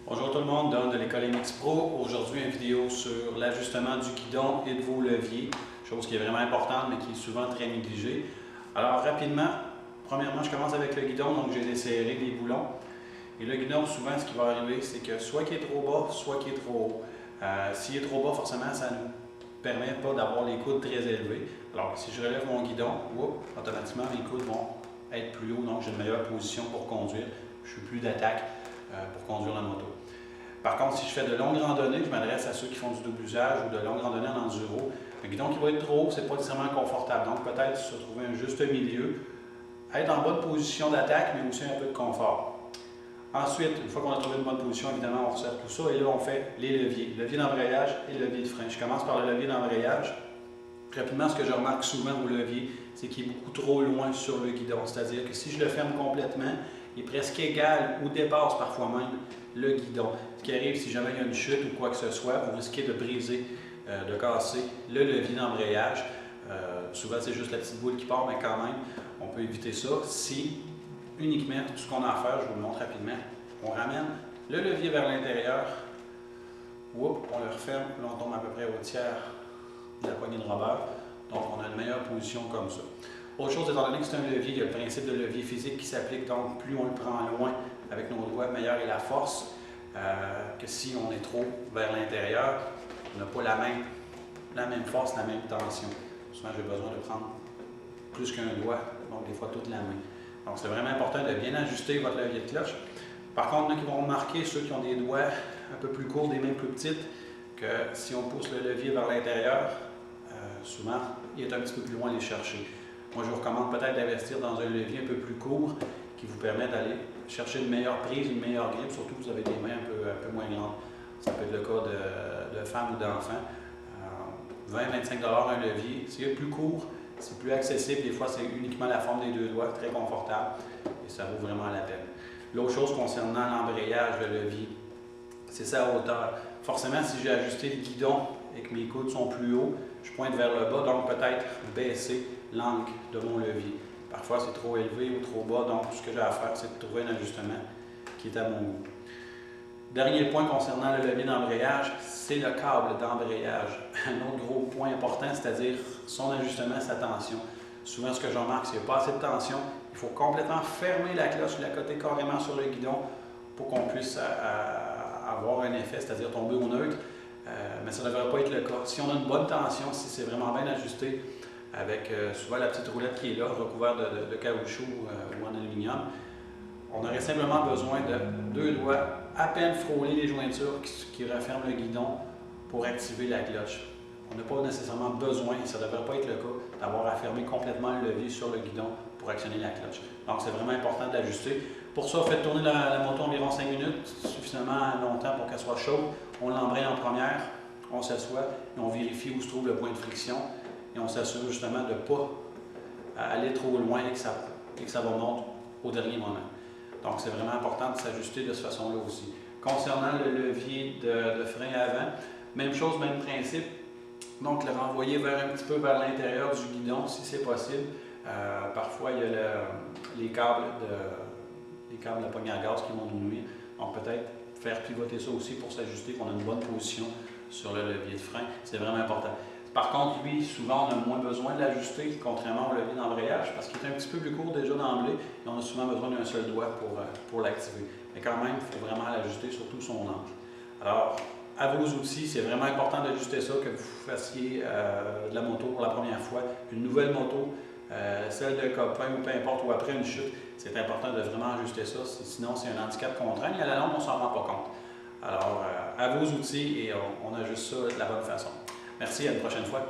Bonjour tout le monde, Don de l'école MX Pro. Aujourd'hui, une vidéo sur l'ajustement du guidon et de vos leviers, chose qui est vraiment importante mais qui est souvent très négligée. Alors rapidement, premièrement, je commence avec le guidon, donc j'ai desserré les boulons. Et le guidon, souvent, ce qui va arriver, c'est que soit qu'il est trop bas, soit qu'il est trop haut. S'il est trop bas, forcément, ça ne nous permet pas d'avoir les coudes très élevés. Alors, si je relève mon guidon, automatiquement, mes coudes vont être plus hauts, donc j'ai une meilleure position pour conduire. Je suis plus d'attaque pour conduire la moto. Par contre, si je fais de longues randonnées, je m'adresse à ceux qui font du double usage ou de longues randonnées en enduro. Le guidon qui va être trop haut, ce n'est pas nécessairement confortable. Donc, peut-être se trouver un juste milieu, être en bonne position d'attaque, mais aussi un peu de confort. Ensuite, une fois qu'on a trouvé une bonne position, évidemment, on resserre tout ça et là, on fait les leviers. Levier d'embrayage et levier de frein. Je commence par le levier d'embrayage. Rapidement, ce que je remarque souvent au levier, c'est qu'il est beaucoup trop loin sur le guidon. C'est-à-dire que si je le ferme complètement, il est presque égal ou dépasse parfois même le guidon. Ce qui arrive, si jamais il y a une chute ou quoi que ce soit, vous risquez de briser, de casser le levier d'embrayage. Souvent, c'est juste la petite boule qui part, mais quand même, on peut éviter ça si uniquement, tout ce qu'on a à faire, je vous le montre rapidement, on ramène le levier vers l'intérieur, on le referme, là on tombe à peu près au tiers de la poignée de rubber, donc on a une meilleure position comme ça. Autre chose, étant donné que c'est un levier, il y a le principe de levier physique qui s'applique, donc plus on le prend loin avec nos doigts, meilleure est la force, que si on est trop vers l'intérieur, on n'a pas la même force, la même tension. Souvent j'ai besoin de prendre plus qu'un doigt, donc des fois toute la main. Donc c'est vraiment important de bien ajuster votre levier de cloche. Par contre, il y en a qui vont remarquer, ceux qui ont des doigts un peu plus courts, des mains plus petites, que si on pousse le levier vers l'intérieur, souvent il est un petit peu plus loin à aller chercher. Moi, je vous recommande peut-être d'investir dans un levier un peu plus court qui vous permet d'aller chercher une meilleure prise, une meilleure grippe, surtout que vous avez des mains un peu moins grandes. Ça peut être le cas de femmes ou d'enfants. 20-25$ un levier. C'est plus court, c'est plus accessible. Des fois, c'est uniquement la forme des deux doigts, très confortable et ça vaut vraiment la peine. L'autre chose concernant l'embrayage, le levier, c'est sa hauteur. Forcément, si j'ai ajusté le guidon et que mes coudes sont plus hauts, je pointe vers le bas, donc peut-être baisser l'angle de mon levier. Parfois, c'est trop élevé ou trop bas, donc ce que j'ai à faire, c'est de trouver un ajustement qui est à mon goût. Dernier point concernant le levier d'embrayage, c'est le câble d'embrayage. Un autre gros point important, c'est-à-dire son ajustement, sa tension. Souvent, ce que je remarque, c'est qu'il n'y a pas assez de tension. Il faut complètement fermer la cloche, la coter carrément sur le guidon pour qu'on puisse avoir un effet, c'est-à-dire tomber au neutre. Mais ça ne devrait pas être le cas. Si on a une bonne tension, si c'est vraiment bien ajusté, avec souvent la petite roulette qui est là, recouverte de caoutchouc ou en aluminium, on aurait simplement besoin de deux doigts, à peine frôler les jointures qui referment le guidon pour activer la cloche. On n'a pas nécessairement besoin, et ça ne devrait pas être le cas, d'avoir à fermer complètement le levier sur le guidon pour actionner la cloche. Donc c'est vraiment important de l'ajuster. Pour ça, faites tourner la moto environ 5 minutes, suffisamment longtemps pour qu'elle soit chaude. On l'embraye en première, on s'assoit et on vérifie où se trouve le point de friction. Et on s'assure justement de ne pas aller trop loin et que ça va monter au dernier moment. Donc c'est vraiment important de s'ajuster de cette façon-là aussi. Concernant le levier de frein avant, même chose, même principe. Donc le renvoyer un petit peu vers l'intérieur du guidon si c'est possible. Parfois il y a les câbles de la poignée à gaz qui vont nous nuire. Donc peut-être faire pivoter ça aussi pour s'ajuster, qu'on a une bonne position sur le levier de frein. C'est vraiment important. Par contre, lui, souvent, on a moins besoin de l'ajuster, contrairement au levier d'embrayage, parce qu'il est un petit peu plus court déjà d'emblée, et on a souvent besoin d'un seul doigt pour l'activer. Mais quand même, il faut vraiment l'ajuster, surtout son angle. Alors, à vos outils, c'est vraiment important d'ajuster ça, que vous fassiez de la moto pour la première fois, une nouvelle moto, celle de copain ou peu importe, ou après une chute, c'est important de vraiment ajuster ça, sinon c'est un handicap qu'on traîne, et à la longue, on ne s'en rend pas compte. Alors, à vos outils, et on ajuste ça de la bonne façon. Merci, à une prochaine fois.